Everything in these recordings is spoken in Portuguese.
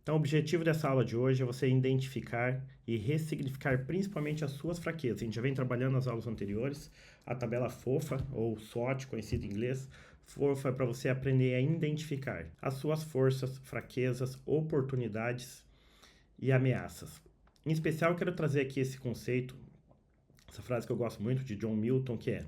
Então, o objetivo dessa aula de hoje é você identificar e ressignificar principalmente as suas fraquezas. A gente já vem trabalhando nas aulas anteriores, a tabela FOFA, ou SWOT, conhecido em inglês. FOFA é para você aprender a identificar as suas forças, fraquezas, oportunidades e ameaças. Em especial, eu quero trazer aqui esse conceito, essa frase que eu gosto muito de John Milton, que é: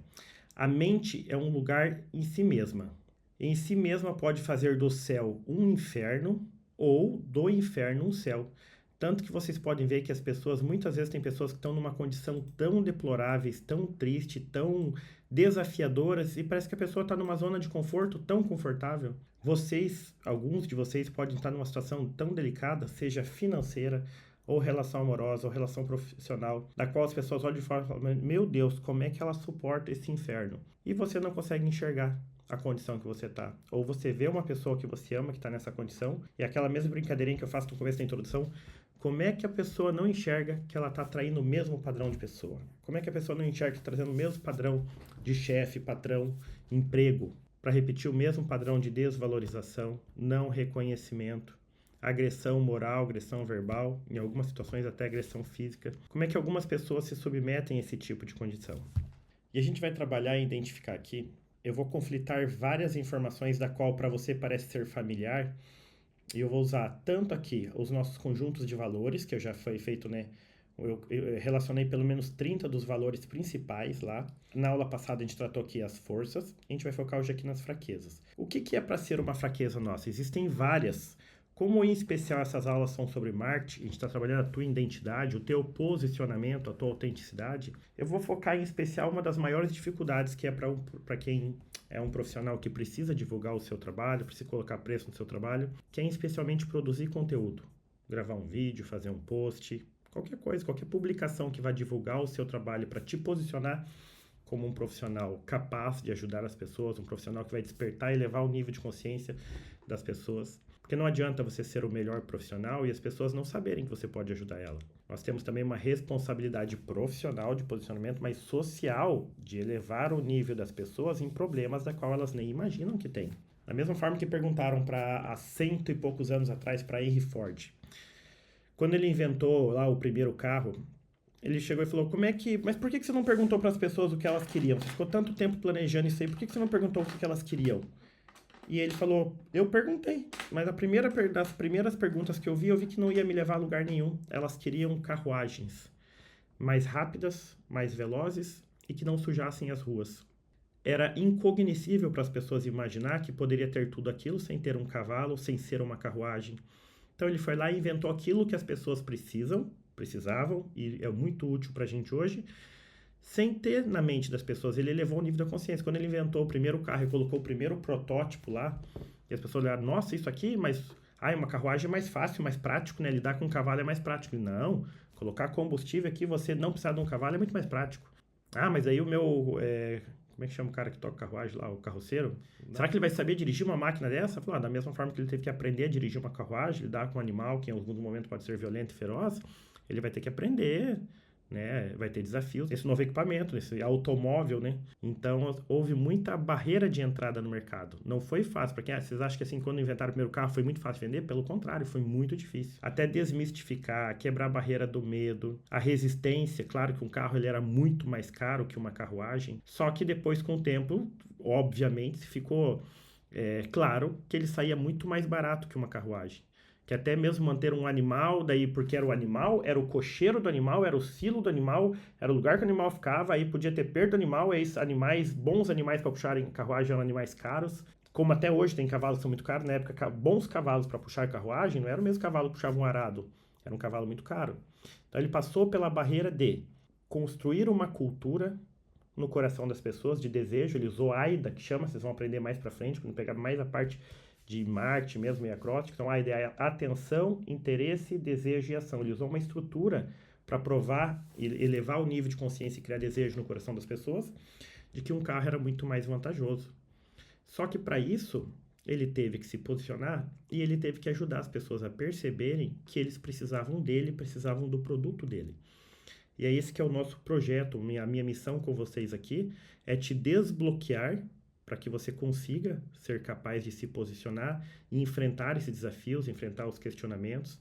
a mente é um lugar em si mesma. Em si mesma pode fazer do céu um inferno ou do inferno um céu. Tanto que vocês podem ver que as pessoas, muitas vezes tem pessoas que estão numa condição tão deploráveis, tão triste, tão desafiadoras, e parece que a pessoa está numa zona de conforto tão confortável. Vocês, alguns de vocês podem estar numa situação tão delicada, seja financeira, ou relação amorosa, ou relação profissional, da qual as pessoas olham de fora e falam: meu Deus, como é que ela suporta esse inferno? E você não consegue enxergar a condição que você está. Ou você vê uma pessoa que você ama que está nessa condição, e aquela mesma brincadeirinha que eu faço no começo da introdução: como é que a pessoa não enxerga que ela está atraindo o mesmo padrão de pessoa? Como é que a pessoa não enxerga que está trazendo o mesmo padrão de chefe, patrão, emprego, para repetir o mesmo padrão de desvalorização, não reconhecimento, agressão moral, agressão verbal, em algumas situações até agressão física? Como é que algumas pessoas se submetem a esse tipo de condição? E a gente vai trabalhar e identificar aqui. Eu vou conflitar várias informações da qual para você parece ser familiar, e eu vou usar tanto aqui os nossos conjuntos de valores, que eu já foi feito, né? Eu relacionei pelo menos 30 dos valores principais lá. Na aula passada a gente tratou aqui as forças, a gente vai focar hoje aqui nas fraquezas. O que é para ser uma fraqueza nossa? Existem várias. Como em especial essas aulas são sobre marketing, a gente está trabalhando a tua identidade, o teu posicionamento, a tua autenticidade, eu vou focar em especial uma das maiores dificuldades que é para quem é um profissional que precisa divulgar o seu trabalho, precisa colocar preço no seu trabalho, que é especialmente produzir conteúdo. Gravar um vídeo, fazer um post, qualquer coisa, qualquer publicação que vai divulgar o seu trabalho para te posicionar como um profissional capaz de ajudar as pessoas, um profissional que vai despertar e elevar o nível de consciência das pessoas. Porque não adianta você ser o melhor profissional e as pessoas não saberem que você pode ajudar ela. Nós temos também uma responsabilidade profissional de posicionamento, mas social, de elevar o nível das pessoas em problemas da qual elas nem imaginam que tem. Da mesma forma que perguntaram há 100 e poucos anos atrás para Henry Ford. Quando ele inventou lá o primeiro carro, ele chegou e falou: mas por que você não perguntou para as pessoas o que elas queriam? Você ficou tanto tempo planejando isso aí, por que você não perguntou o que elas queriam? E ele falou: eu perguntei, mas das primeiras perguntas que eu vi que não ia me levar a lugar nenhum. Elas queriam carruagens mais rápidas, mais velozes e que não sujassem as ruas. Era incognoscível para as pessoas imaginar que poderia ter tudo aquilo sem ter um cavalo, sem ser uma carruagem. Então ele foi lá e inventou aquilo que as pessoas precisavam, e é muito útil para a gente hoje, sem ter na mente das pessoas. Ele elevou o nível da consciência. Quando ele inventou o primeiro carro e colocou o primeiro protótipo lá, e as pessoas olharam: nossa, isso aqui, mas uma carruagem é mais fácil, mais prático, né? Lidar com um cavalo é mais prático. Não, colocar combustível aqui, você não precisar de um cavalo é muito mais prático. Mas aí o meu... como é que chama o cara que toca carruagem lá, o carroceiro? Não. Será que ele vai saber dirigir uma máquina dessa? Falou: da mesma forma que ele teve que aprender a dirigir uma carruagem, lidar com um animal que em algum momento pode ser violento e feroz, ele vai ter que aprender, né? Vai ter desafios nesse novo equipamento, nesse automóvel, né? Então houve muita barreira de entrada no mercado. Não foi fácil. Para quem vocês acham que assim, quando inventaram o primeiro carro foi muito fácil vender? Pelo contrário, foi muito difícil. Até desmistificar, quebrar a barreira do medo, a resistência. Claro que um carro ele era muito mais caro que uma carruagem. Só que depois, com o tempo, obviamente, ficou claro que ele saía muito mais barato que uma carruagem. Que até mesmo manter um animal, daí porque era o animal, era o cocheiro do animal, era o silo do animal, era o lugar que o animal ficava, aí podia ter perda do animal, aí bons animais para puxarem carruagem eram animais caros, como até hoje tem cavalos que são muito caros, na época bons cavalos para puxar carruagem, não era o mesmo cavalo que puxava um arado, era um cavalo muito caro. Então ele passou pela barreira de construir uma cultura no coração das pessoas, de desejo. Ele usou AIDA, que chama, vocês vão aprender mais para frente, quando pegar mais a parte de marketing mesmo e acróstico. Então, a ideia é atenção, interesse, desejo e ação. Ele usou uma estrutura para provar, elevar o nível de consciência e criar desejo no coração das pessoas, de que um carro era muito mais vantajoso. Só que para isso, ele teve que se posicionar e ele teve que ajudar as pessoas a perceberem que eles precisavam dele, precisavam do produto dele. E é esse que é o nosso projeto, a minha missão com vocês aqui, é te desbloquear para que você consiga ser capaz de se posicionar e enfrentar esses desafios, enfrentar os questionamentos,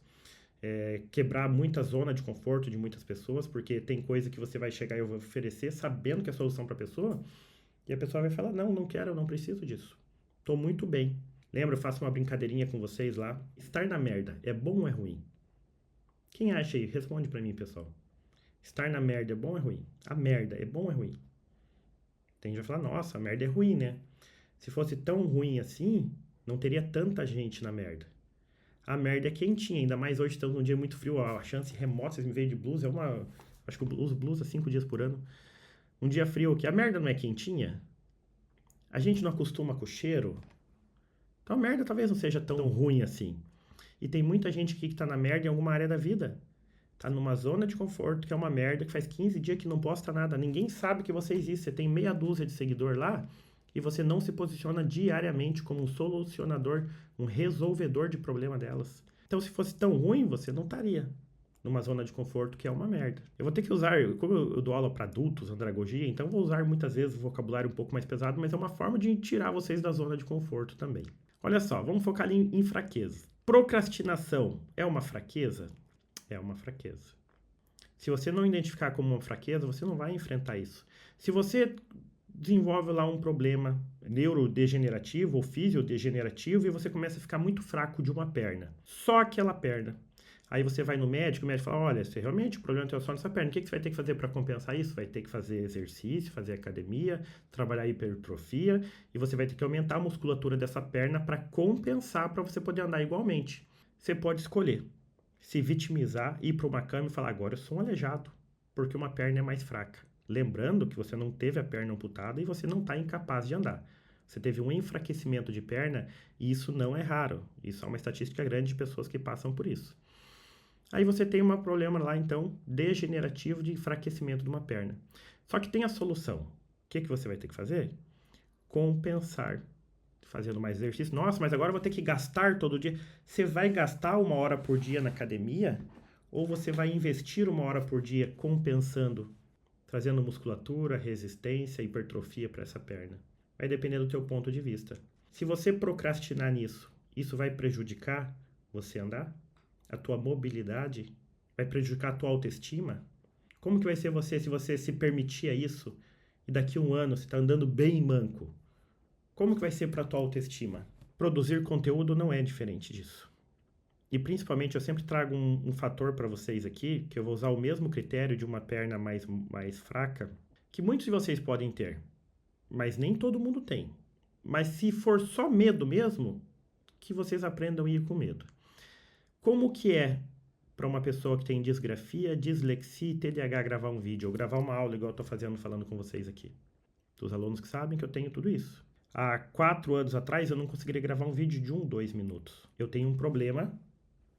quebrar muita zona de conforto de muitas pessoas, porque tem coisa que você vai chegar e eu vou oferecer sabendo que é a solução para a pessoa, e a pessoa vai falar, não, não quero, eu não preciso disso. Tô muito bem. Lembra, eu faço uma brincadeirinha com vocês lá. Estar na merda é bom ou é ruim? Quem acha aí? Responde para mim, pessoal. Estar na merda é bom ou é ruim? A merda é bom ou é ruim? Tem gente que vai falar, nossa, a merda é ruim, né? Se fosse tão ruim assim, não teria tanta gente na merda. A merda é quentinha, ainda mais hoje estamos num dia muito frio, a chance remota, vocês me veem de blues, é uma... Acho que eu uso blusa 5 dias por ano. Um dia frio aqui, a merda não é quentinha? A gente não acostuma com o cheiro? Então a merda talvez não seja tão ruim assim. E tem muita gente aqui que tá na merda em alguma área da vida. Tá numa zona de conforto que é uma merda, que faz 15 dias que não posta nada. Ninguém sabe que você existe. Você tem meia dúzia de seguidor lá e você não se posiciona diariamente como um solucionador, um resolvedor de problema delas. Então, se fosse tão ruim, você não estaria numa zona de conforto que é uma merda. Eu vou ter que usar, como eu dou aula para adultos, andragogia, então eu vou usar muitas vezes o vocabulário um pouco mais pesado, mas é uma forma de tirar vocês da zona de conforto também. Olha só, vamos focar ali em fraquezas. Procrastinação é uma fraqueza? É uma fraqueza. Se você não identificar como uma fraqueza, você não vai enfrentar isso. Se você desenvolve lá um problema neurodegenerativo ou fisiodegenerativo e você começa a ficar muito fraco de uma perna, só aquela perna. Aí você vai no médico, o médico fala, olha, você realmente o problema é só nessa perna, o que você vai ter que fazer para compensar isso? Vai ter que fazer exercício, fazer academia, trabalhar hipertrofia e você vai ter que aumentar a musculatura dessa perna para compensar, para você poder andar igualmente. Você pode escolher se vitimizar, ir para uma cama e falar, agora eu sou um aleijado, porque uma perna é mais fraca. Lembrando que você não teve a perna amputada e você não está incapaz de andar. Você teve um enfraquecimento de perna e isso não é raro. Isso é uma estatística grande de pessoas que passam por isso. Aí você tem um problema lá, então, degenerativo de enfraquecimento de uma perna. Só que tem a solução. O que você vai ter que fazer? Compensar. Fazendo mais exercício. Nossa, mas agora eu vou ter que gastar todo dia. Você vai gastar 1 hora por dia na academia? Ou você vai investir 1 hora por dia compensando, trazendo musculatura, resistência, hipertrofia para essa perna? Vai depender do teu ponto de vista. Se você procrastinar nisso, isso vai prejudicar você andar? A tua mobilidade? Vai prejudicar a tua autoestima? Como que vai ser você se você se permitir isso e daqui a 1 ano você está andando bem manco? Como que vai ser para a tua autoestima? Produzir conteúdo não é diferente disso. E principalmente eu sempre trago um fator para vocês aqui, que eu vou usar o mesmo critério de uma perna mais fraca, que muitos de vocês podem ter, mas nem todo mundo tem. Mas se for só medo mesmo, que vocês aprendam a ir com medo. Como que é para uma pessoa que tem disgrafia, dislexia e TDAH gravar um vídeo ou gravar uma aula igual eu estou falando com vocês aqui? Dos alunos que sabem que eu tenho tudo isso. Há 4 anos atrás eu não conseguiria gravar um vídeo de 2 minutos. Eu tenho um problema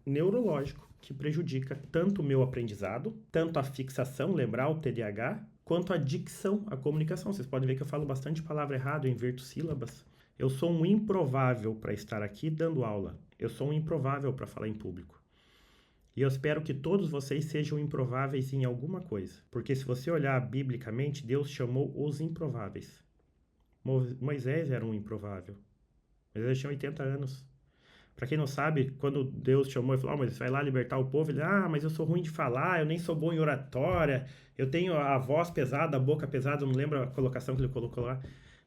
neurológico que prejudica tanto o meu aprendizado, tanto a fixação, lembrar o TDAH, quanto a dicção, a comunicação. Vocês podem ver que eu falo bastante palavra errada, eu inverto sílabas. Eu sou um improvável para estar aqui dando aula. Eu sou um improvável para falar em público. E eu espero que todos vocês sejam improváveis em alguma coisa. Porque se você olhar biblicamente, Deus chamou os improváveis. Moisés era um improvável. Moisés tinha 80 anos. Para quem não sabe, quando Deus chamou e falou, Moisés, vai lá libertar o povo, ele, mas eu sou ruim de falar, eu nem sou bom em oratória, eu tenho a voz pesada, a boca pesada, eu não lembro a colocação que ele colocou lá.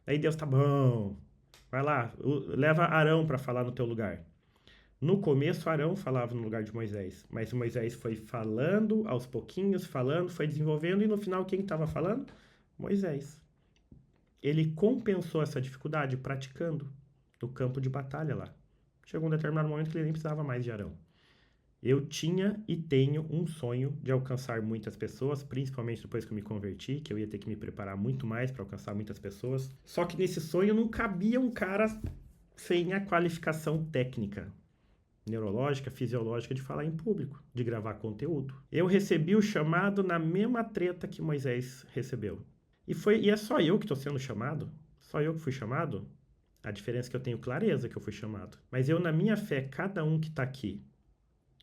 Aí Deus, tá bom, vai lá, leva Arão para falar no teu lugar. No começo, Arão falava no lugar de Moisés, mas Moisés foi falando, aos pouquinhos, falando, foi desenvolvendo, e no final, quem estava falando? Moisés. Ele compensou essa dificuldade praticando no campo de batalha lá. Chegou um determinado momento que ele nem precisava mais de Arão. Eu tinha e tenho um sonho de alcançar muitas pessoas, principalmente depois que eu me converti, que eu ia ter que me preparar muito mais para alcançar muitas pessoas. Só que nesse sonho não cabia um cara sem a qualificação técnica, neurológica, fisiológica de falar em público, de gravar conteúdo. Eu recebi o chamado na mesma treta que Moisés recebeu. E é só eu que estou sendo chamado? Só eu que fui chamado? A diferença é que eu tenho clareza que eu fui chamado. Mas eu, na minha fé, cada um que está aqui,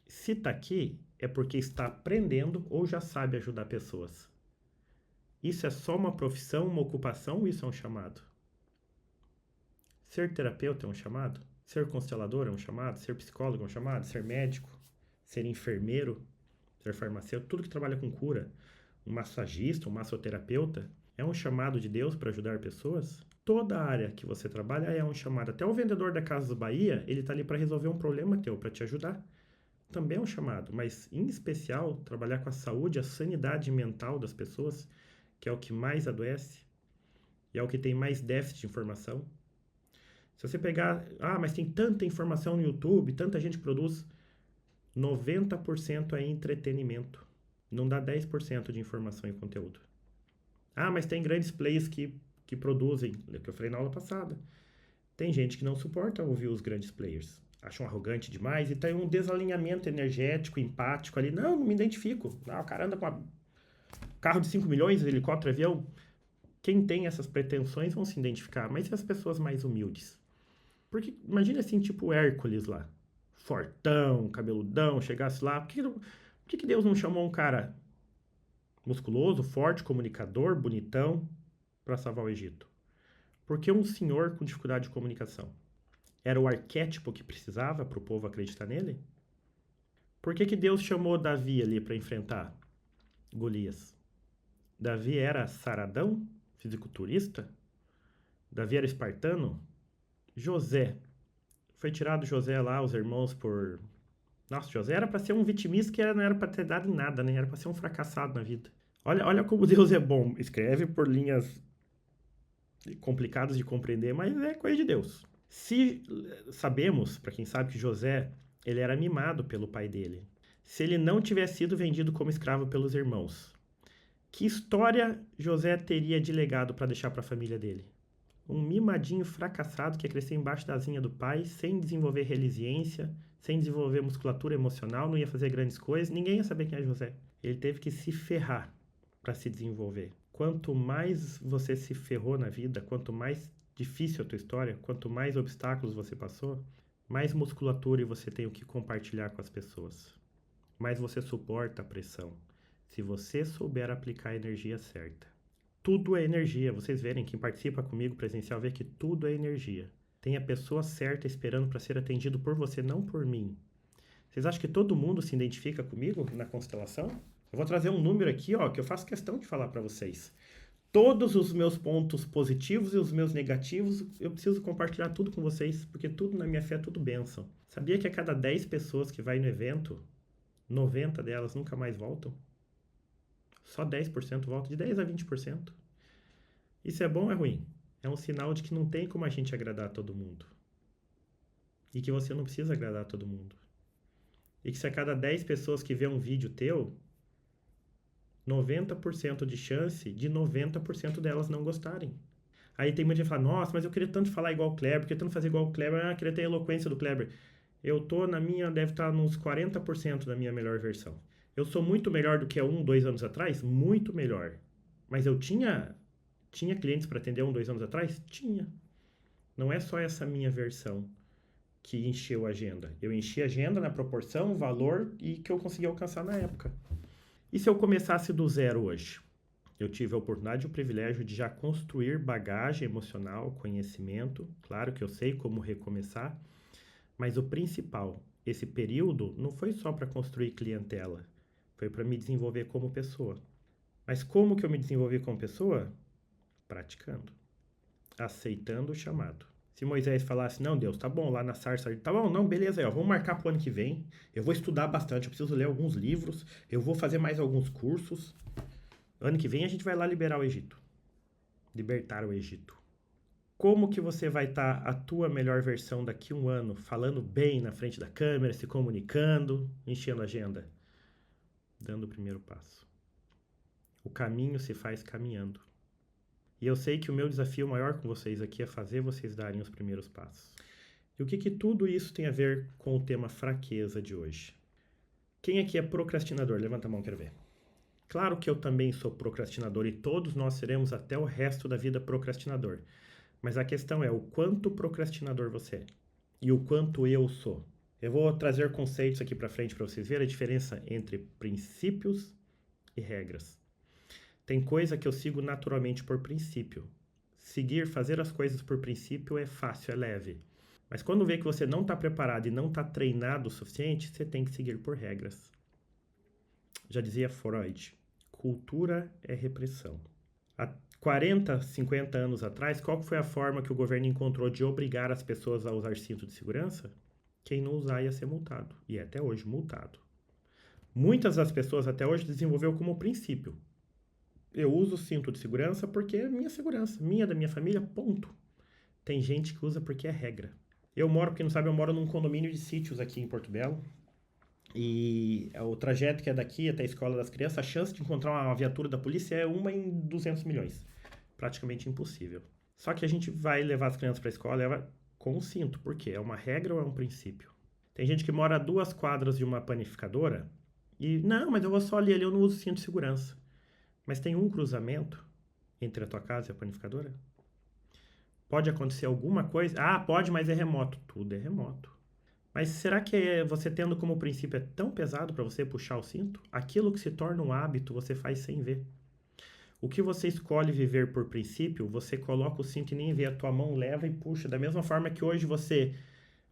se está aqui, é porque está aprendendo ou já sabe ajudar pessoas. Isso é só uma profissão, uma ocupação ou isso é um chamado? Ser terapeuta é um chamado? Ser constelador é um chamado? Ser psicólogo é um chamado? Ser médico? Ser enfermeiro? Ser farmacêutico? Tudo que trabalha com cura. Um massagista, um massoterapeuta é um chamado de Deus para ajudar pessoas? Toda área que você trabalha é um chamado. Até o vendedor da Casa do Bahia, ele está ali para resolver um problema teu, para te ajudar. Também é um chamado, mas em especial trabalhar com a saúde, a sanidade mental das pessoas, que é o que mais adoece e é o que tem mais déficit de informação. Se você pegar, mas tem tanta informação no YouTube, tanta gente produz, 90% é entretenimento. Não dá 10% de informação e conteúdo. Mas tem grandes players que produzem, é o que eu falei na aula passada. Tem gente que não suporta ouvir os grandes players. Acham arrogante demais e tem um desalinhamento energético, empático ali. Não me identifico. O cara anda com um carro de 5 milhões, helicóptero, avião. Quem tem essas pretensões vão se identificar. Mas e as pessoas mais humildes? Porque imagina assim, tipo Hércules lá. Fortão, cabeludão, chegasse lá. Por que Deus não chamou um cara musculoso, forte, comunicador, bonitão, para salvar o Egito? Porque um senhor com dificuldade de comunicação era o arquétipo que precisava para o povo acreditar nele? Por que Deus chamou Davi ali para enfrentar Golias? Davi era saradão, fisiculturista? Davi era espartano? José. Foi tirado José lá, os irmãos, por... Nossa, José era para ser um vitimista que não era para ter dado em nada, né? Era para ser um fracassado na vida. Olha como Deus é bom. Escreve por linhas complicadas de compreender, mas é coisa de Deus. Se sabemos, para quem sabe, que José ele era mimado pelo pai dele. Se ele não tivesse sido vendido como escravo pelos irmãos, que história José teria de legado para deixar para a família dele? Um mimadinho fracassado que ia crescer embaixo da asinha do pai, sem desenvolver resiliência, sem desenvolver musculatura emocional, não ia fazer grandes coisas, ninguém ia saber quem é José. Ele teve que se ferrar para se desenvolver. Quanto mais você se ferrou na vida, quanto mais difícil a tua história, quanto mais obstáculos você passou, mais musculatura você tem o que compartilhar com as pessoas. Mais você suporta a pressão. Se você souber aplicar a energia certa. Tudo é energia. Vocês verem, quem participa comigo presencial vê que tudo é energia. Tem a pessoa certa esperando para ser atendido por você, não por mim. Vocês acham que todo mundo se identifica comigo na constelação? Eu vou trazer um número aqui, que eu faço questão de falar para vocês. Todos os meus pontos positivos e os meus negativos, eu preciso compartilhar tudo com vocês, porque tudo na minha fé é tudo bênção. Sabia que a cada 10 pessoas que vai no evento, 90 delas nunca mais voltam? Só 10% voltam, de 10 a 20%. Isso é bom ou é ruim? É um sinal de que não tem como a gente agradar a todo mundo. E que você não precisa agradar a todo mundo. E que se a cada 10 pessoas que vê um vídeo teu, 90% de chance de 90% delas não gostarem. Aí tem muita gente que fala, nossa, mas eu queria tanto falar igual o Kleber, queria tanto fazer igual o Kleber, eu queria ter a eloquência do Kleber. Eu tô deve estar nos 40% da minha melhor versão. Eu sou muito melhor do que há 2 anos atrás? Muito melhor. Mas eu tinha clientes para atender há 2 anos atrás? Tinha. Não é só essa minha versão que encheu a agenda. Eu enchi a agenda na proporção, valor e que eu consegui alcançar na época. E se eu começasse do zero hoje? Eu tive a oportunidade e o privilégio de já construir bagagem emocional, conhecimento. Claro que eu sei como recomeçar, mas o principal, esse período não foi só para construir clientela, foi para me desenvolver como pessoa. Mas como que eu me desenvolvi como pessoa? Praticando, aceitando o chamado. Se Moisés falasse, não, Deus, tá bom, lá na sarça, tá bom, não, beleza, vamos marcar pro ano que vem, eu vou estudar bastante, eu preciso ler alguns livros, eu vou fazer mais alguns cursos. Ano que vem a gente vai lá liberar o Egito. Libertar o Egito. Como que você vai estar a tua melhor versão daqui a 1 ano, falando bem na frente da câmera, se comunicando, enchendo a agenda? Dando o primeiro passo. O caminho se faz caminhando. E eu sei que o meu desafio maior com vocês aqui é fazer vocês darem os primeiros passos. E o que tudo isso tem a ver com o tema fraqueza de hoje? Quem aqui é procrastinador? Levanta a mão, quero ver. Claro que eu também sou procrastinador e todos nós seremos até o resto da vida procrastinador. Mas a questão é o quanto procrastinador você é e o quanto eu sou. Eu vou trazer conceitos aqui para frente para vocês verem a diferença entre princípios e regras. Tem coisa que eu sigo naturalmente por princípio. fazer as coisas por princípio é fácil, é leve. Mas quando vê que você não está preparado e não está treinado o suficiente, você tem que seguir por regras. Já dizia Freud, cultura é repressão. Há 40, 50 anos atrás, qual foi a forma que o governo encontrou de obrigar as pessoas a usar cinto de segurança? Quem não usar ia ser multado. E é até hoje multado. Muitas das pessoas até hoje desenvolveu como princípio. Eu uso cinto de segurança porque é minha segurança, minha, da minha família, ponto. Tem gente que usa porque é regra. Quem não sabe, eu moro num condomínio de sítios aqui em Porto Belo. E o trajeto que é daqui até a escola das crianças, a chance de encontrar uma viatura da polícia é 1 em 200 milhões. Praticamente impossível. Só que a gente vai levar as crianças para a escola leva com o cinto. Por quê? É uma regra ou é um princípio? Tem gente que mora a 2 quadras de uma panificadora e, não, mas eu vou só ali, eu não uso cinto de segurança. Mas tem um cruzamento entre a tua casa e a panificadora? Pode acontecer alguma coisa? Ah, pode, mas é remoto. Tudo é remoto. Mas será que você tendo como princípio é tão pesado para você puxar o cinto? Aquilo que se torna um hábito, você faz sem ver. O que você escolhe viver por princípio, você coloca o cinto e nem vê. A tua mão leva e puxa. Da mesma forma que hoje você,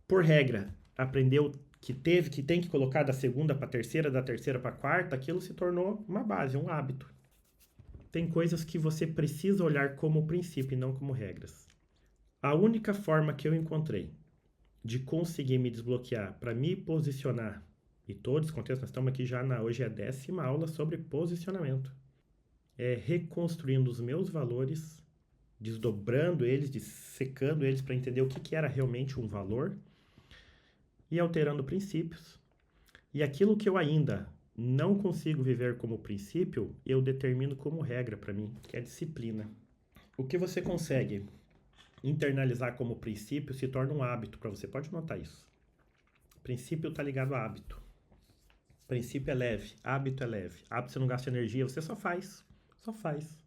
por regra, aprendeu que tem que colocar da segunda para a terceira, da terceira para a quarta, aquilo se tornou uma base, um hábito. Tem coisas que você precisa olhar como princípio e não como regras. A única forma que eu encontrei de conseguir me desbloquear para me posicionar, e todos os contextos, nós estamos aqui já hoje é a 10ª aula sobre posicionamento, é reconstruindo os meus valores, desdobrando eles, dissecando eles para entender o que era realmente um valor e alterando princípios. E aquilo que eu ainda não consigo viver como princípio, eu determino como regra para mim, que é disciplina. O que você consegue internalizar como princípio se torna um hábito para você. Pode notar isso. Princípio está ligado a hábito. Princípio é leve, hábito é leve. Hábito você não gasta energia, você só faz. Só faz.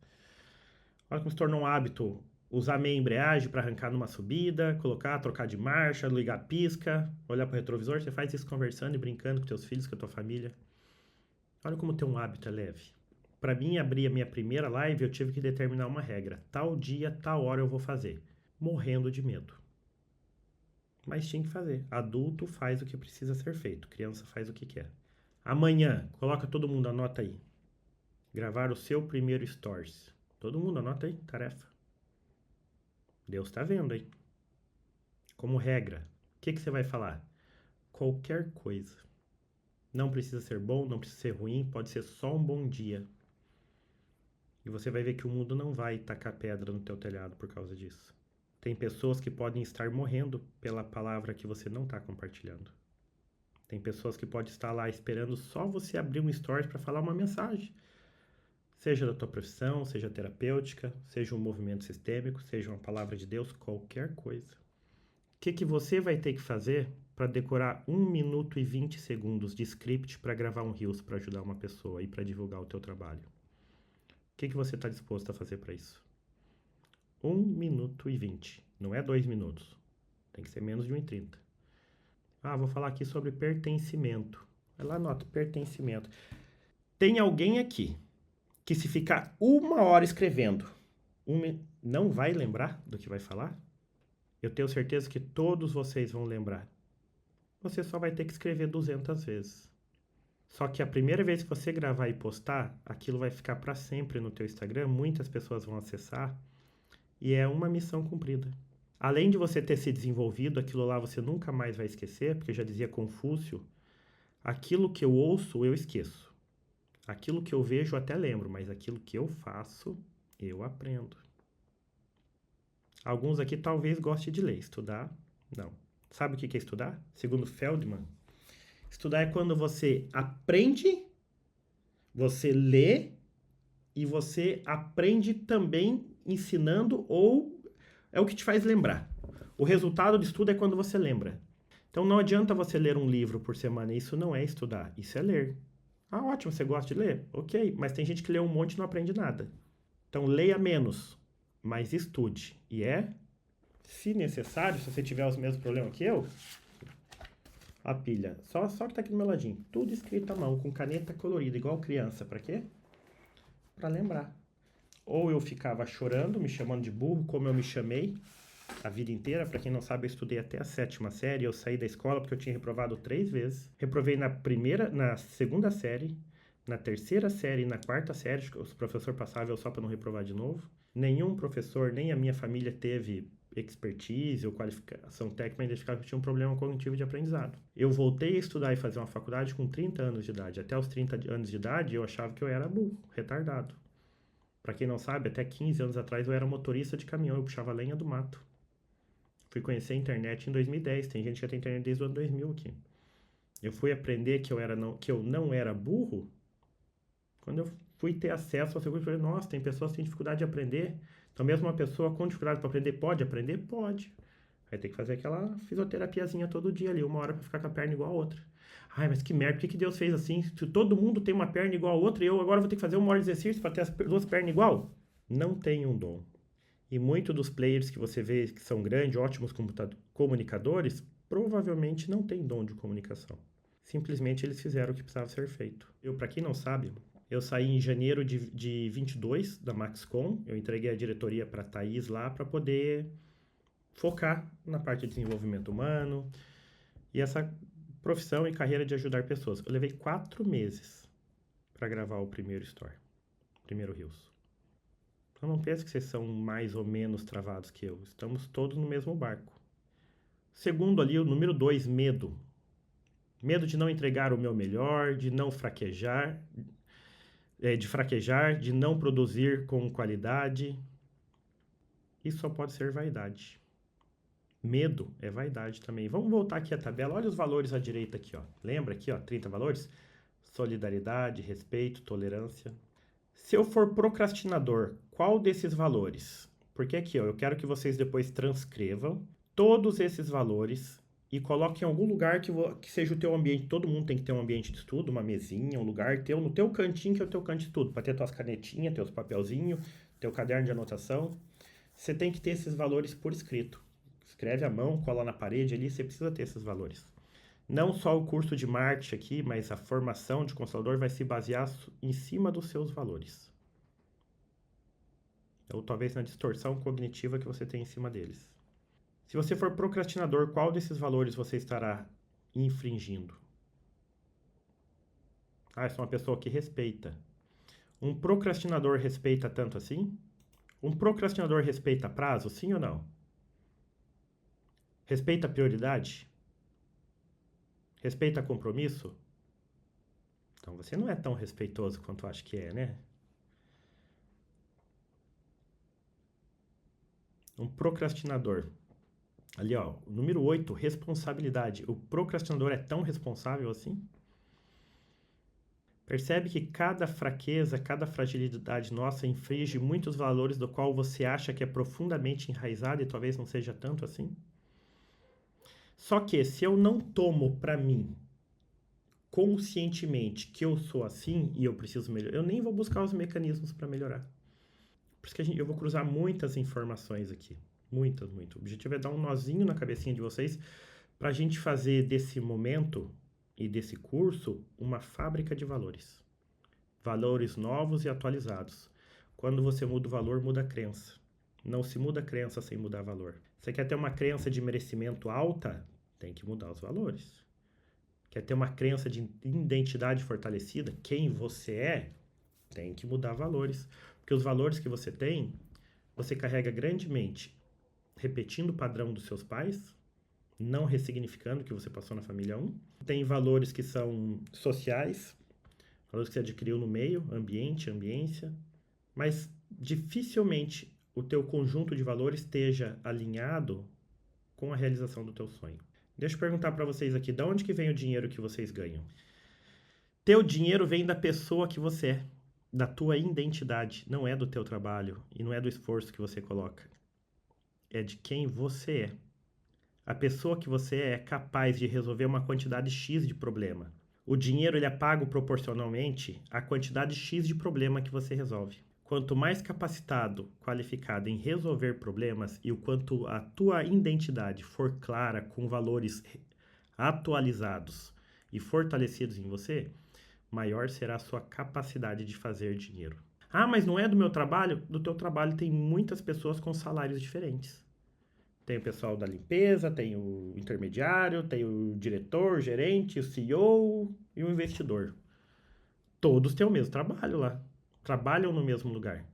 Olha como se torna um hábito usar meia embreagem para arrancar numa subida, trocar de marcha, ligar pisca, olhar para o retrovisor. Você faz isso conversando e brincando com teus filhos, com a tua família. Olha como ter um hábito é leve. Para mim, abrir a minha primeira live, eu tive que determinar uma regra. Tal dia, tal hora eu vou fazer. Morrendo de medo. Mas tinha que fazer. Adulto faz o que precisa ser feito. Criança faz o que quer. Amanhã, coloca todo mundo, anota aí. Gravar o seu primeiro stories. Todo mundo anota aí, tarefa. Deus está vendo aí. Como regra, o que você vai falar? Qualquer coisa. Não precisa ser bom, não precisa ser ruim, pode ser só um bom dia. E você vai ver que o mundo não vai tacar pedra no teu telhado por causa disso. Tem pessoas que podem estar morrendo pela palavra que você não está compartilhando. Tem pessoas que podem estar lá esperando só você abrir um story para falar uma mensagem. Seja da tua profissão, seja terapêutica, seja um movimento sistêmico, seja uma palavra de Deus, qualquer coisa. O que você vai ter que fazer para decorar 1 minuto e 20 segundos de script para gravar um Reels para ajudar uma pessoa e para divulgar o teu trabalho? O que você está disposto a fazer para isso? 1 minuto e 20. Não é 2 minutos. Tem que ser menos de 1 e 30. Vou falar aqui sobre pertencimento. Vai lá, anota, pertencimento. Tem alguém aqui que se ficar 1 hora escrevendo, não vai lembrar do que vai falar? Eu tenho certeza que todos vocês vão lembrar. Você só vai ter que escrever 200 vezes. Só que a primeira vez que você gravar e postar, aquilo vai ficar para sempre no teu Instagram, muitas pessoas vão acessar e é uma missão cumprida. Além de você ter se desenvolvido, aquilo lá você nunca mais vai esquecer, porque já dizia Confúcio, aquilo que eu ouço, eu esqueço. Aquilo que eu vejo, eu até lembro, mas aquilo que eu faço, eu aprendo. Alguns aqui talvez gostem de ler, estudar, não. Sabe o que é estudar? Segundo Feldman, estudar é quando você aprende, você lê e você aprende também ensinando ou é o que te faz lembrar. O resultado de estudo é quando você lembra. Então não adianta você ler um livro por semana, isso não é estudar, isso é ler. Ótimo, você gosta de ler? Ok, mas tem gente que lê um monte e não aprende nada. Então leia menos, mas estude. E se necessário, se você tiver os mesmos problemas que eu, a pilha. Só que tá aqui do meu ladinho. Tudo escrito à mão, com caneta colorida, igual criança. Pra quê? Pra lembrar. Ou eu ficava chorando, me chamando de burro, como eu me chamei a vida inteira. Para quem não sabe, eu estudei até a 7ª série. Eu saí da escola porque eu tinha reprovado 3 vezes. Reprovei na segunda série, na terceira série e na quarta série. Os professores passavam só para não reprovar de novo. Nenhum professor, nem a minha família teve expertise ou qualificação técnica para identificar que eu tinha um problema cognitivo de aprendizado. Eu voltei a estudar e fazer uma faculdade com 30 anos de idade. Até os 30 anos de idade, eu achava que eu era burro, retardado. Para quem não sabe, até 15 anos atrás eu era motorista de caminhão, eu puxava lenha do mato. Fui conhecer a internet em 2010, tem gente que já tem internet desde o ano 2000 aqui. Eu fui aprender que eu não era burro quando eu fui ter acesso ao seguro. Falei, nossa, tem pessoas que têm dificuldade de aprender. Então mesmo uma pessoa com dificuldade para aprender pode aprender? Pode. Vai ter que fazer aquela fisioterapiazinha todo dia ali, 1 hora para ficar com a perna igual a outra. Ai, mas que merda, por que Deus fez assim? Se todo mundo tem uma perna igual a outra e eu agora vou ter que fazer 1 hora de exercício para ter as 2 pernas igual? Não tem um dom. E muitos dos players que você vê que são grandes, ótimos comunicadores, provavelmente não têm dom de comunicação. Simplesmente eles fizeram o que precisava ser feito. Para quem não sabe, eu saí em janeiro de 22 da Maxcom. Eu entreguei a diretoria para a Thaís lá para poder focar na parte de desenvolvimento humano e essa profissão e carreira de ajudar pessoas. Eu levei 4 meses para gravar o primeiro story, primeiro Reels. Então não pense que vocês são mais ou menos travados que eu. Estamos todos no mesmo barco. Segundo ali, o número 2, medo. Medo de não entregar o meu melhor, de não fraquejar, de não produzir com qualidade. Isso só pode ser vaidade. Medo é vaidade também. Vamos voltar aqui à tabela. Olha os valores à direita aqui, ó. Lembra aqui, ó, 30 valores? Solidariedade, respeito, tolerância. Se eu for procrastinador, qual desses valores? Porque aqui, ó, eu quero que vocês depois transcrevam todos esses valores e coloquem em algum lugar que seja o teu ambiente. Todo mundo tem que ter um ambiente de estudo, uma mesinha, um lugar teu, no teu cantinho, que é o teu canto de estudo, para ter tuas canetinhas, teus papelzinhos, teu caderno de anotação. Você tem que ter esses valores por escrito. Escreve à mão, cola na parede ali, você precisa ter esses valores. Não só o curso de marketing aqui, mas a formação de consultor vai se basear em cima dos seus valores. Ou talvez na distorção cognitiva que você tem em cima deles. Se você for procrastinador, qual desses valores você estará infringindo? Eu sou uma pessoa que respeita. Um procrastinador respeita tanto assim? Um procrastinador respeita prazo, sim ou não? Respeita prioridade? Respeita compromisso? Então você não é tão respeitoso quanto acha que é, né? Um procrastinador. Ali, ó, o número 8, responsabilidade. O procrastinador é tão responsável assim? Percebe que cada fraqueza, cada fragilidade nossa infringe muitos valores do qual você acha que é profundamente enraizado e talvez não seja tanto assim? Só que se eu não tomo para mim conscientemente que eu sou assim e eu preciso melhorar, eu nem vou buscar os mecanismos para melhorar. Por isso que eu vou cruzar muitas informações aqui. Muitas. O objetivo é dar um nozinho na cabecinha de vocês para a gente fazer desse momento e desse curso uma fábrica de valores. Valores novos e atualizados. Quando você muda o valor, muda a crença. Não se muda a crença sem mudar valor. Você quer ter uma crença de merecimento alta? Tem que mudar os valores. Quer ter uma crença de identidade fortalecida? Quem você é? Tem que mudar valores. Porque os valores que você tem, você carrega grandemente repetindo o padrão dos seus pais, não ressignificando o que você passou na família 1. Tem valores que são sociais, valores que você adquiriu no meio, ambiente, ambiência, mas dificilmente o teu conjunto de valores esteja alinhado com a realização do teu sonho. Deixa eu perguntar para vocês aqui, de onde que vem o dinheiro que vocês ganham? Teu dinheiro vem da pessoa que você é, da tua identidade, não é do teu trabalho e não é do esforço que você coloca. É de quem você é. A pessoa que você é capaz de resolver uma quantidade X de problema. O dinheiro ele é pago proporcionalmente à quantidade X de problema que você resolve. Quanto mais capacitado, qualificado em resolver problemas e o quanto a tua identidade for clara, com valores atualizados e fortalecidos em você, maior será a sua capacidade de fazer dinheiro. Ah, mas não é do meu trabalho? Do teu trabalho tem muitas pessoas com salários diferentes. Tem o pessoal da limpeza, tem o intermediário, tem o diretor, o gerente, o CEO e o investidor. Todos têm o mesmo trabalho lá. Trabalham no mesmo lugar,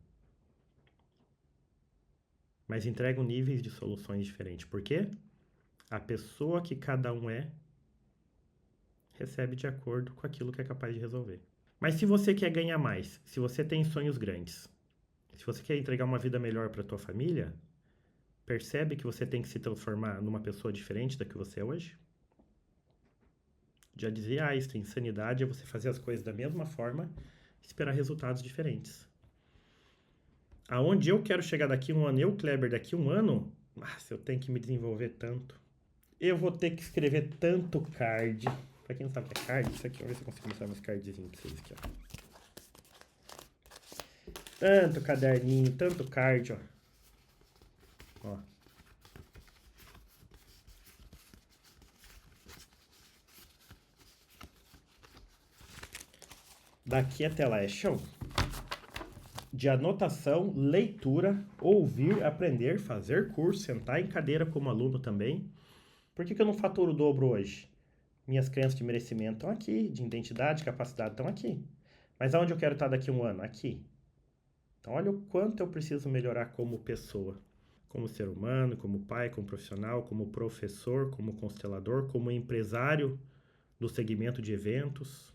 mas entregam níveis de soluções diferentes. Por quê? A pessoa que cada um é recebe de acordo com aquilo que é capaz de resolver. Mas se você quer ganhar mais, se você tem sonhos grandes, se você quer entregar uma vida melhor para tua família, percebe que você tem que se transformar numa pessoa diferente da que você é hoje? Já dizia Einstein, insanidade é você fazer as coisas da mesma forma e esperar resultados diferentes. Aonde eu quero chegar daqui um ano, eu, Kleber, daqui um ano, nossa, eu tenho que me desenvolver tanto. Eu vou ter que escrever tanto card. Pra quem não sabe o que é card, isso aqui, vamos ver se eu consigo mostrar meus cardzinhos pra vocês aqui, ó. Tanto caderninho, tanto card, ó. Ó. Daqui até lá é chão. De anotação, leitura, ouvir, aprender, fazer curso, sentar em cadeira como aluno também. Por que eu não faturo o dobro hoje? Minhas crenças de merecimento estão aqui, de identidade, capacidade estão aqui. Mas aonde eu quero estar daqui a um ano? Aqui. Então olha o quanto eu preciso melhorar como pessoa. Como ser humano, como pai, como profissional, como professor, como constelador, como empresário do segmento de eventos.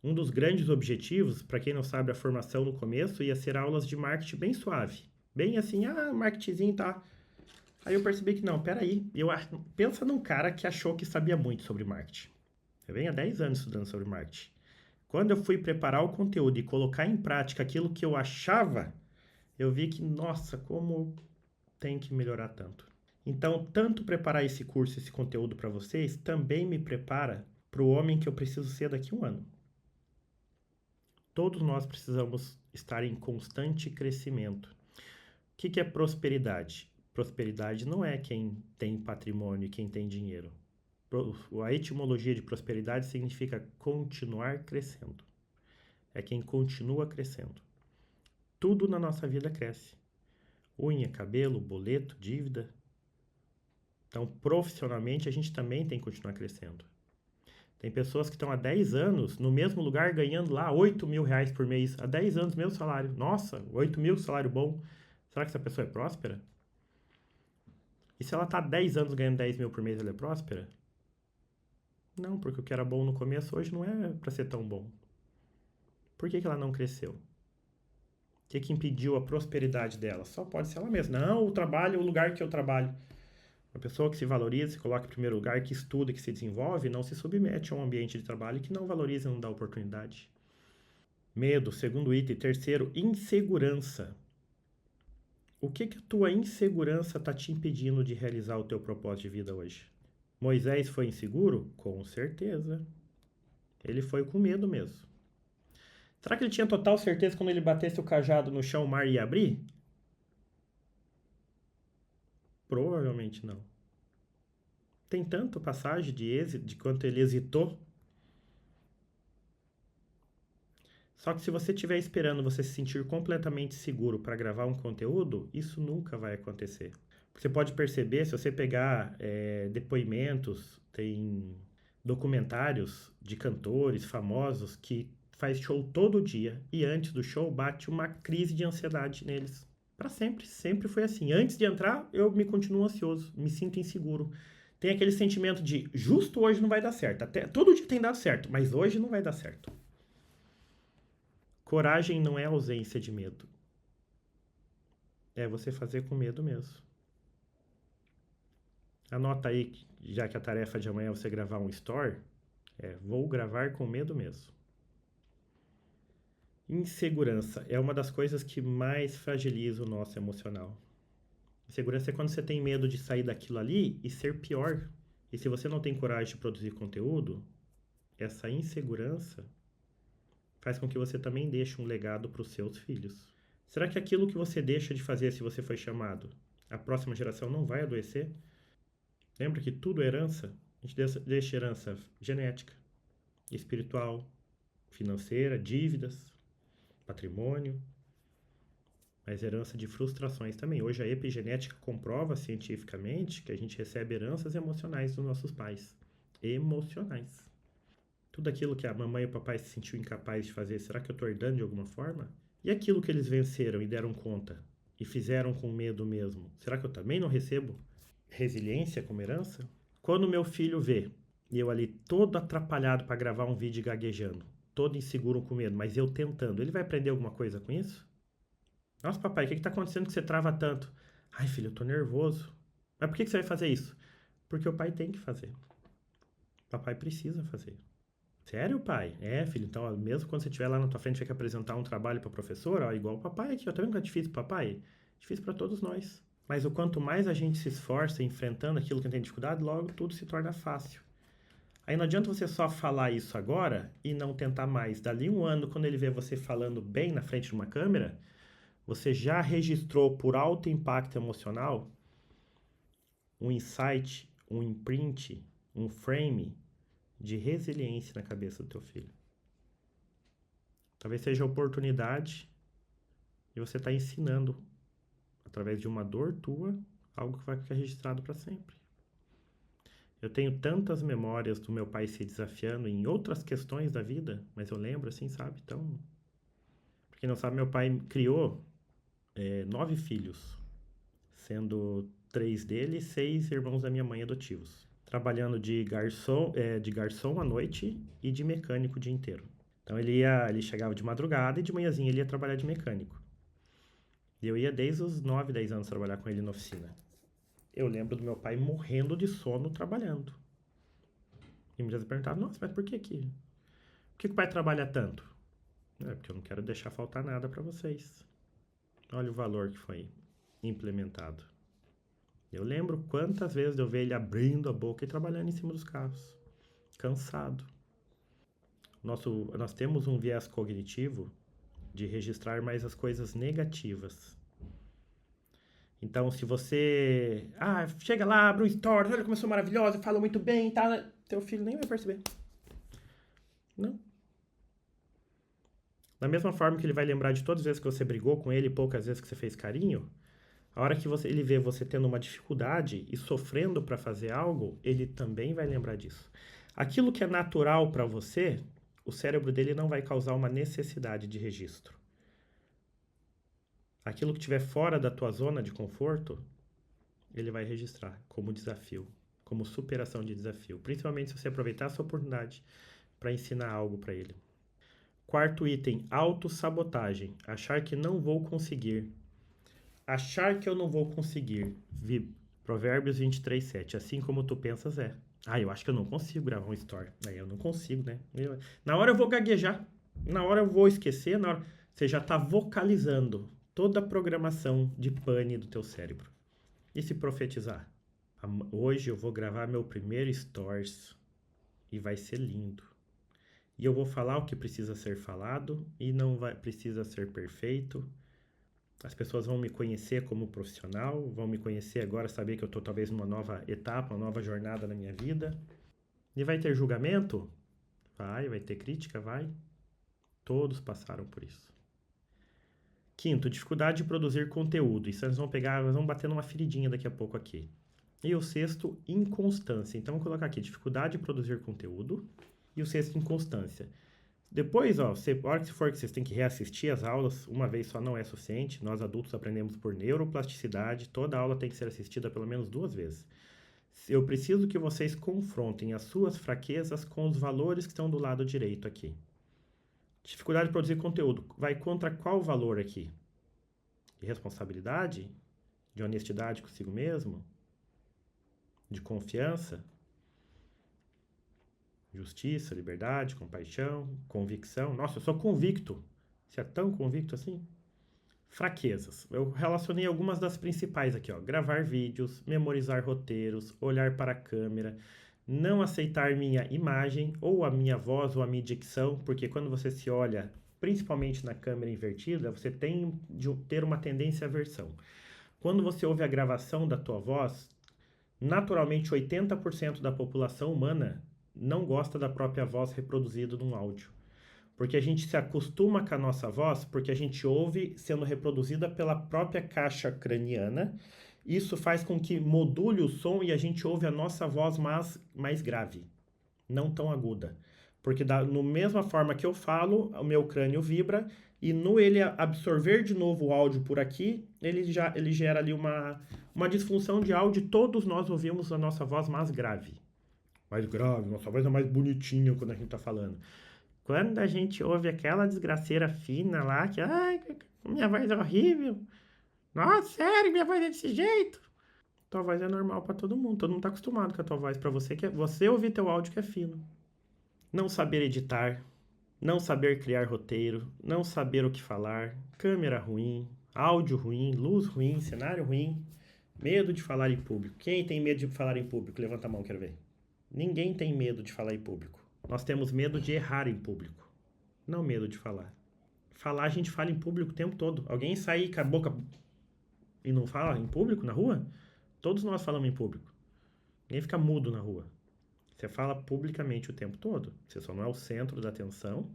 Um dos grandes objetivos, para quem não sabe, a formação no começo ia ser aulas de marketing bem suave. Bem assim, marketingzinho tá. Aí eu percebi que não, peraí. Pensa num cara que achou que sabia muito sobre marketing. Eu venho há 10 anos estudando sobre marketing. Quando eu fui preparar o conteúdo e colocar em prática aquilo que eu achava, eu vi que, nossa, como tem que melhorar tanto. Então, tanto preparar esse curso, esse conteúdo para vocês, também me prepara para o homem que eu preciso ser daqui a um ano. Todos nós precisamos estar em constante crescimento. O que é prosperidade? Prosperidade não é quem tem patrimônio e quem tem dinheiro. A etimologia de prosperidade significa continuar crescendo. É quem continua crescendo. Tudo na nossa vida cresce. Unha, cabelo, boleto, dívida. Então, profissionalmente, a gente também tem que continuar crescendo. Tem pessoas que estão há 10 anos no mesmo lugar ganhando lá 8 mil reais por mês. Há 10 anos, mesmo salário. Nossa, 8 mil, salário bom. Será que essa pessoa é próspera? E se ela está há 10 anos ganhando 10 mil por mês, ela é próspera? Não, porque o que era bom no começo hoje não é para ser tão bom. Por que ela não cresceu? O que impediu a prosperidade dela? Só pode ser ela mesma. Não, o trabalho, o lugar que eu trabalho. Uma pessoa que se valoriza, se coloca em primeiro lugar, que estuda, que se desenvolve, não se submete a um ambiente de trabalho que não valoriza e não dá oportunidade. Medo, segundo item. Terceiro, insegurança. O que a tua insegurança está te impedindo de realizar o teu propósito de vida hoje? Moisés foi inseguro? Com certeza. Ele foi com medo mesmo. Será que ele tinha total certeza que quando ele batesse o cajado no chão o mar ia abrir? Provavelmente não. Tem tanta passagem de êxito, de quanto ele hesitou. Só que se você estiver esperando você se sentir completamente seguro para gravar um conteúdo, isso nunca vai acontecer. Você pode perceber, se você pegar depoimentos, tem documentários de cantores famosos que faz show todo dia e antes do show bate uma crise de ansiedade neles. Para sempre, sempre foi assim. Antes de entrar, eu me continuo ansioso, me sinto inseguro. Tem aquele sentimento de justo hoje não vai dar certo. Até todo dia tem dado certo, mas hoje não vai dar certo. Coragem não é ausência de medo. É você fazer com medo mesmo. Anota aí, já que a tarefa de amanhã é você gravar um story, vou gravar com medo mesmo. Insegurança é uma das coisas que mais fragiliza o nosso emocional. Insegurança é quando você tem medo de sair daquilo ali e ser pior. E se você não tem coragem de produzir conteúdo, essa insegurança faz com que você também deixe um legado para os seus filhos. Será que aquilo que você deixa de fazer se você foi chamado, a próxima geração não vai adoecer? Lembra que tudo é herança? A gente deixa herança genética, espiritual, financeira, dívidas, patrimônio. mas herança de frustrações também. Hoje a epigenética comprova cientificamente que a gente recebe heranças emocionais dos nossos pais. Emocionais. Tudo aquilo que a mamãe e o papai se sentiu incapaz de fazer, será que eu estou herdando de alguma forma? E aquilo que eles venceram e deram conta e fizeram com medo mesmo, será que eu também não recebo resiliência como herança? Quando meu filho vê e eu ali todo atrapalhado para gravar um vídeo gaguejando, todo inseguro com medo, mas eu tentando, ele vai aprender alguma coisa com isso? Nossa, papai, o que está acontecendo que você trava tanto? Ai, filho, eu tô nervoso. Mas por que você vai fazer isso? Porque o pai tem que fazer. O papai precisa fazer. Sério, pai? É, filho, então, ó, mesmo quando você estiver lá na tua frente, tiver que apresentar um trabalho para professora, ó, igual o papai aqui, ó, tá vendo que é difícil, papai? Difícil para todos nós. Mas o quanto mais a gente se esforça enfrentando aquilo que tem dificuldade, logo tudo se torna fácil. Aí não adianta você só falar isso agora e não tentar mais. Dali um ano, quando ele vê você falando bem na frente de uma câmera, você já registrou por alto impacto emocional um insight, um imprint, um frame de resiliência na cabeça do teu filho. Talvez seja a oportunidade de você estar ensinando, através de uma dor tua, algo que vai ficar registrado para sempre. Eu tenho tantas memórias do meu pai se desafiando em outras questões da vida, mas eu lembro assim, sabe? Então, pra quem não sabe, meu pai criou 9 filhos, sendo 3 dele e 6 irmãos da minha mãe adotivos. Trabalhando de garçom à noite e de mecânico o dia inteiro. Então ele chegava de madrugada e de manhãzinha ele ia trabalhar de mecânico. E eu ia desde os 9, 10 anos trabalhar com ele na oficina. Eu lembro do meu pai morrendo de sono trabalhando. E muitas vezes perguntava, nossa, mas por que o pai trabalha tanto? É, porque eu não quero deixar faltar nada para vocês. Olha o valor que foi implementado. Eu lembro quantas vezes eu vi ele abrindo a boca e trabalhando em cima dos carros. Cansado. Nós temos um viés cognitivo de registrar mais as coisas negativas. Então, se você... chega lá, abre um story, olha como eu sou maravilhosa, falo muito bem, tá? Teu filho nem vai perceber. Não. Da mesma forma que ele vai lembrar de todas as vezes que você brigou com ele, poucas vezes que você fez carinho, a hora que ele vê você tendo uma dificuldade e sofrendo para fazer algo, ele também vai lembrar disso. Aquilo que é natural para você, o cérebro dele não vai causar uma necessidade de registro. Aquilo que estiver fora da tua zona de conforto, ele vai registrar como desafio, como superação de desafio. Principalmente se você aproveitar essa oportunidade para ensinar algo para ele. Quarto item, autossabotagem. Achar que não vou conseguir. Achar que eu não vou conseguir. Provérbios 23, 7. Assim como tu pensas é. Eu acho que eu não consigo gravar um story. Aí eu não consigo, né? Na hora eu vou gaguejar. Na hora eu vou esquecer. Na hora... Você já está vocalizando toda a programação de pane do teu cérebro. E se profetizar? Hoje eu vou gravar meu primeiro stories. E vai ser lindo. E eu vou falar o que precisa ser falado e precisa ser perfeito. As pessoas vão me conhecer como profissional, vão me conhecer agora, saber que eu estou talvez numa nova etapa, uma nova jornada na minha vida. E vai ter julgamento? Vai ter crítica? Vai. Todos passaram por isso. Quinto, dificuldade de produzir conteúdo. Isso nós vamos bater numa feridinha daqui a pouco aqui. E o sexto, inconstância. Então, vou colocar aqui, dificuldade de produzir conteúdo. E o sexto, inconstância. Depois, a hora que vocês têm que reassistir as aulas, uma vez só não é suficiente. Nós adultos aprendemos por neuroplasticidade, toda aula tem que ser assistida pelo menos 2 vezes. Eu preciso que vocês confrontem as suas fraquezas com os valores que estão do lado direito aqui. Dificuldade de produzir conteúdo. Vai contra qual valor aqui? De responsabilidade? De honestidade consigo mesmo? De confiança? Justiça, liberdade, compaixão, convicção. Nossa, eu sou convicto. Você é tão convicto assim? Fraquezas. Eu relacionei algumas das principais aqui, ó. Gravar vídeos, memorizar roteiros, olhar para a câmera, não aceitar minha imagem, ou a minha voz, ou a minha dicção, porque quando você se olha, principalmente na câmera invertida, você tem de ter uma tendência à aversão. Quando você ouve a gravação da tua voz, naturalmente 80% da população humana não gosta da própria voz reproduzida num áudio. Porque a gente se acostuma com a nossa voz, porque a gente ouve sendo reproduzida pela própria caixa craniana. Isso faz com que module o som e a gente ouve a nossa voz mais grave, não tão aguda. Porque no mesma forma que eu falo, o meu crânio vibra e no ele absorver de novo o áudio por aqui, ele gera ali uma disfunção de áudio. Todos nós ouvimos a nossa voz mais grave. Mais grave, nossa voz é mais bonitinha quando a gente tá falando. Quando a gente ouve aquela desgraceira fina lá, que, ai, minha voz é horrível. Nossa, sério, minha voz é desse jeito. Tua voz é normal pra todo mundo tá acostumado com a tua voz. Pra você, você ouvir teu áudio que é fino. Não saber editar, não saber criar roteiro, não saber o que falar, câmera ruim, áudio ruim, luz ruim, cenário ruim, medo de falar em público. Quem tem medo de falar em público? Levanta a mão, quero ver. Ninguém tem medo de falar em público. Nós temos medo de errar em público, não medo de falar. Falar, a gente fala em público o tempo todo. Alguém sair com a boca e não fala em público na rua? Todos nós falamos em público. Ninguém fica mudo na rua. Você fala publicamente o tempo todo. Você só não é o centro da atenção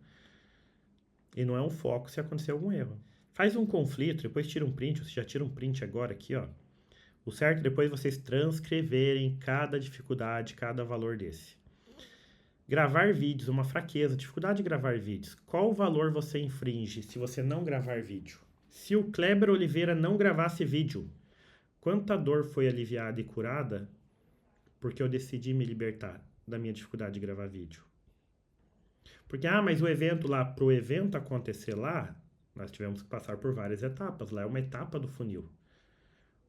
e não é um foco se acontecer algum erro. Faz um conflito, depois tira um print. Você já tira um print agora aqui, ó. O certo é depois vocês transcreverem cada dificuldade, cada valor desse. Gravar vídeos, uma fraqueza, dificuldade de gravar vídeos. Qual valor você infringe se você não gravar vídeo? Se o Kleber Oliveira não gravasse vídeo, quanta dor foi aliviada e curada porque eu decidi me libertar da minha dificuldade de gravar vídeo? Porque, mas o evento lá, pro evento acontecer lá, nós tivemos que passar por várias etapas. Lá é uma etapa do funil.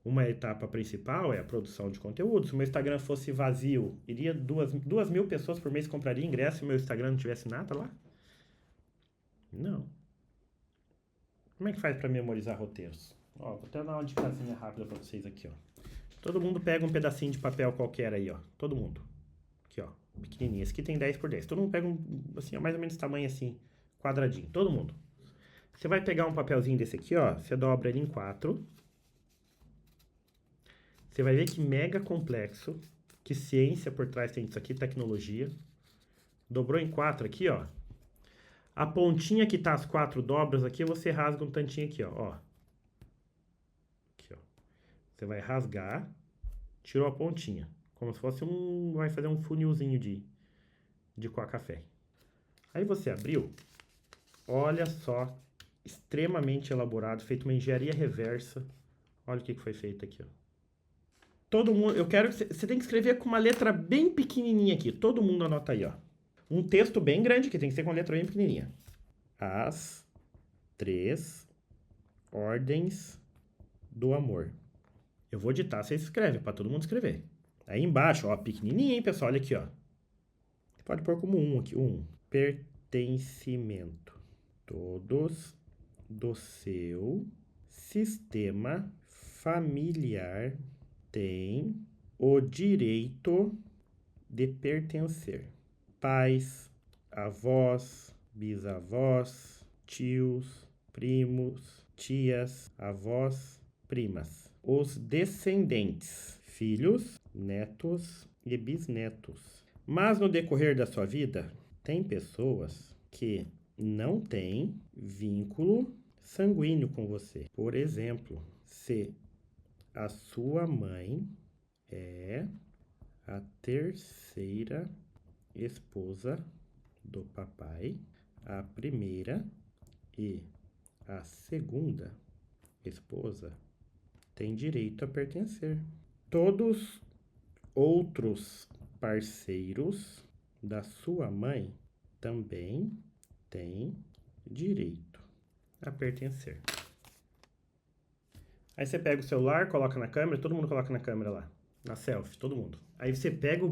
Uma etapa principal é a produção de conteúdo. Se o meu Instagram fosse vazio, iria 2.000 pessoas por mês compraria ingresso se o meu Instagram não tivesse nada lá? Não. Como é que faz para memorizar roteiros? Ó, vou até dar uma dicasinha rápida para vocês aqui, ó. Todo mundo pega um pedacinho de papel qualquer aí, ó. Todo mundo. Aqui, ó. Pequenininho. Esse aqui tem 10 por 10. Todo mundo pega assim, ó, mais ou menos tamanho assim, quadradinho. Todo mundo. Você vai pegar um papelzinho desse aqui, ó. Você dobra ele em 4. Você vai ver que mega complexo, que ciência por trás tem disso aqui, tecnologia. Dobrou em 4 aqui, ó. A pontinha que tá as 4 dobras aqui, você rasga um tantinho aqui, ó. Aqui, ó. Você vai rasgar, tirou a pontinha. Como se fosse vai fazer um funilzinho de coar café. Aí você abriu, olha só, extremamente elaborado, feito uma engenharia reversa. Olha o que foi feito aqui, ó. Todo mundo, eu quero que você tem que escrever com uma letra bem pequenininha aqui. Todo mundo anota aí, ó. Um texto bem grande que tem que ser com uma letra bem pequenininha. As 3 ordens do amor. Eu vou ditar, você escreve, para todo mundo escrever. Aí embaixo, ó, pequenininha, hein, pessoal, olha aqui, ó. Você pode pôr como 1 aqui, 1. Pertencimento. Todos do seu sistema familiar têm o direito de pertencer. Pais, avós, bisavós, tios, primos, tias, avós, primas. Os descendentes, filhos, netos e bisnetos. Mas no decorrer da sua vida, tem pessoas que não têm vínculo sanguíneo com você. Por exemplo, se a sua mãe é a terceira esposa do papai, a primeira e a segunda esposa têm direito a pertencer. Todos outros parceiros da sua mãe também têm direito a pertencer. Aí você pega o celular, coloca na câmera, todo mundo coloca na câmera lá. Na selfie, todo mundo. Aí você pega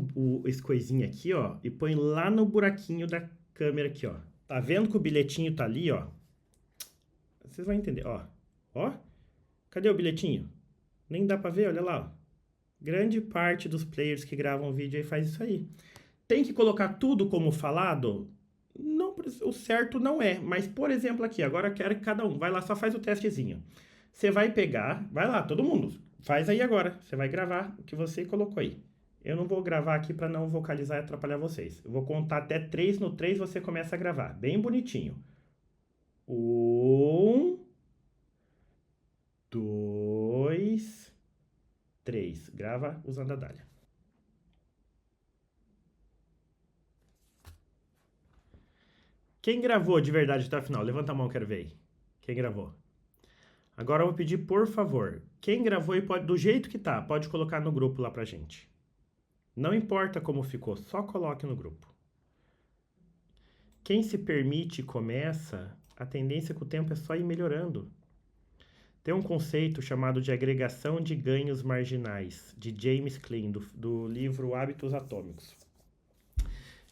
esse coisinho aqui, ó, e põe lá no buraquinho da câmera aqui, ó. Tá vendo que o bilhetinho tá ali, ó? Vocês vão entender, ó. Ó, cadê o bilhetinho? Nem dá pra ver, olha lá, ó. Grande parte dos players que gravam vídeo aí faz isso aí. Tem que colocar tudo como falado? Não, o certo não é. Mas, por exemplo, aqui, agora eu quero que cada um, vai lá, só faz o testezinho. Você vai pegar, vai lá, todo mundo, faz aí agora. Você vai gravar o que você colocou aí. Eu não vou gravar aqui para não vocalizar e atrapalhar vocês. Eu vou contar até 3. No 3 você começa a gravar. Bem bonitinho. 1, 2, 3. Grava usando a Dália. Quem gravou de verdade até o final? Levanta a mão, quero ver aí. Quem gravou? Agora eu vou pedir, por favor, quem gravou e pode, do jeito que tá, pode colocar no grupo lá pra gente. Não importa como ficou, só coloque no grupo. Quem se permite e começa, a tendência com o tempo é só ir melhorando. Tem um conceito chamado de agregação de ganhos marginais, de James Clean, do livro Hábitos Atômicos.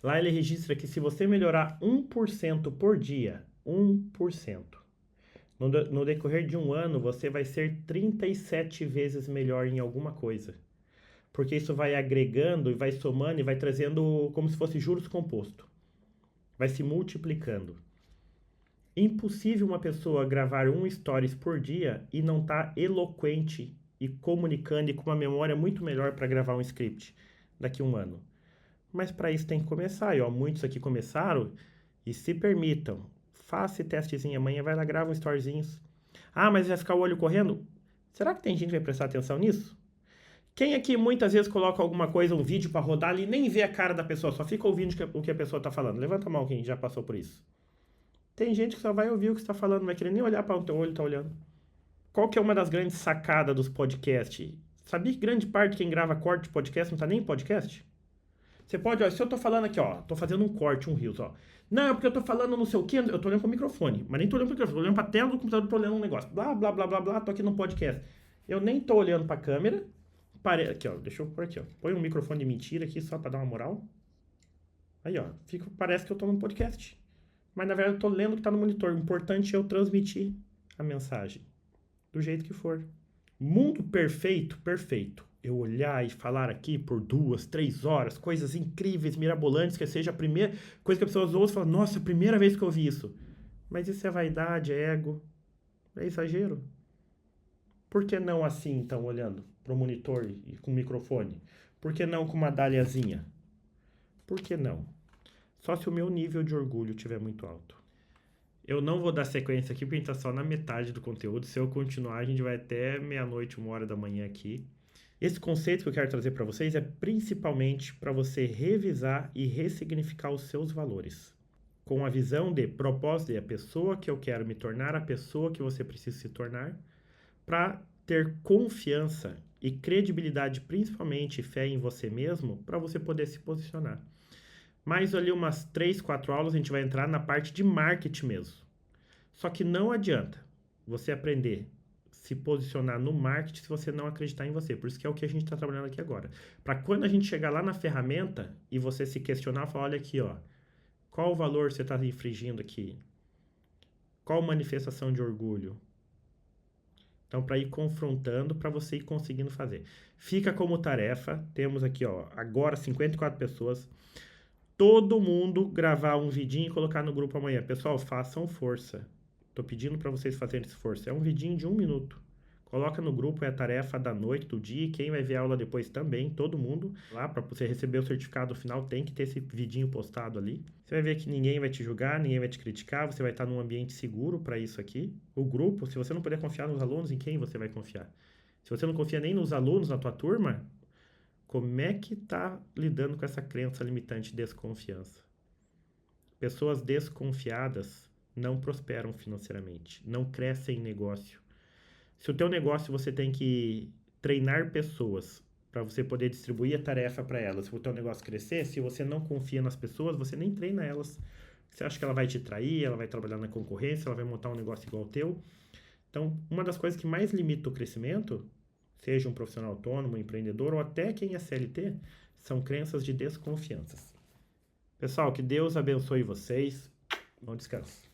Lá ele registra que se você melhorar 1% por dia, 1%, no decorrer de um ano você vai ser 37 vezes melhor em alguma coisa. Porque isso vai agregando e vai somando e vai trazendo como se fosse juros composto. Vai se multiplicando. Impossível uma pessoa gravar um stories por dia e não estar eloquente e comunicando e com uma memória muito melhor para gravar um script daqui a um ano. Mas para isso tem que começar. E ó, muitos aqui começaram e se permitam. Faça esse testezinho amanhã, vai lá, grava um storyzinhos. Ah, mas vai ficar o olho correndo? Será que tem gente que vai prestar atenção nisso? Quem aqui muitas vezes coloca alguma coisa, um vídeo para rodar ali e nem vê a cara da pessoa, só fica ouvindo o que a pessoa tá falando? Levanta a mão quem já passou por isso. Tem gente que só vai ouvir o que você tá falando, não vai querer nem olhar para o teu olho tá olhando. Qual que é uma das grandes sacadas dos podcasts? Sabia que grande parte de quem grava corte de podcast não tá nem em podcast? Você pode, ó, se eu tô falando aqui, ó, tô fazendo um corte, um reels, ó. Não, é porque eu tô falando não sei o quê, eu tô olhando pro microfone, mas nem tô olhando pro microfone, tô olhando pra tela do computador, tô olhando um negócio. Blá, blá, blá, blá, blá, tô aqui no podcast. Eu nem tô olhando pra câmera. Aqui, ó, deixa eu pôr aqui, ó. Põe um microfone de mentira aqui só pra dar uma moral. Aí, ó, parece que eu tô num podcast. Mas na verdade eu tô lendo o que tá no monitor. O importante é eu transmitir a mensagem. Do jeito que for. Mundo perfeito, perfeito. Eu olhar e falar aqui por 2, 3 horas, coisas incríveis, mirabolantes, que seja a primeira coisa que as pessoas ouvem e falam, nossa, a primeira vez que eu ouvi isso. Mas isso é vaidade, é ego, é exagero. Por que não assim, então, olhando para o monitor e com o microfone? Por que não com uma dáliazinha? Por que não? Só se o meu nível de orgulho estiver muito alto. Eu não vou dar sequência aqui, porque a gente está só na metade do conteúdo. Se eu continuar, a gente vai até meia-noite, 1 hora da manhã aqui. Esse conceito que eu quero trazer para vocês é principalmente para você revisar e ressignificar os seus valores. Com a visão de propósito, de a pessoa que eu quero me tornar, a pessoa que você precisa se tornar, para ter confiança e credibilidade, principalmente fé em você mesmo, para você poder se posicionar. Mais ali umas 3, 4 aulas a gente vai entrar na parte de marketing mesmo. Só que não adianta você aprender se posicionar no marketing se você não acreditar em você. Por isso que é o que a gente está trabalhando aqui agora. Para quando a gente chegar lá na ferramenta e você se questionar, falar, olha aqui, ó, qual o valor você está infringindo aqui? Qual manifestação de orgulho? Então, para ir confrontando, para você ir conseguindo fazer. Fica como tarefa, temos aqui, ó, agora 54 pessoas. Todo mundo gravar um vidinho e colocar no grupo amanhã. Pessoal, façam força. Tô pedindo para vocês fazerem esforço. É um vidinho de 1 minuto. Coloca no grupo, é a tarefa da noite, do dia. Quem vai ver a aula depois também, todo mundo. Lá, para você receber o certificado final, tem que ter esse vidinho postado ali. Você vai ver que ninguém vai te julgar, ninguém vai te criticar. Você vai estar num ambiente seguro para isso aqui. O grupo, se você não puder confiar nos alunos, em quem você vai confiar? Se você não confia nem nos alunos na tua turma, como é que tá lidando com essa crença limitante de desconfiança? Pessoas desconfiadas não prosperam financeiramente, não crescem em negócio. Se o teu negócio você tem que treinar pessoas para você poder distribuir a tarefa para elas, se o teu negócio crescer, se você não confia nas pessoas, você nem treina elas. Você acha que ela vai te trair, ela vai trabalhar na concorrência, ela vai montar um negócio igual ao teu. Então, uma das coisas que mais limita o crescimento, seja um profissional autônomo, um empreendedor ou até quem é CLT, são crenças de desconfianças. Pessoal, que Deus abençoe vocês. Bom descanso.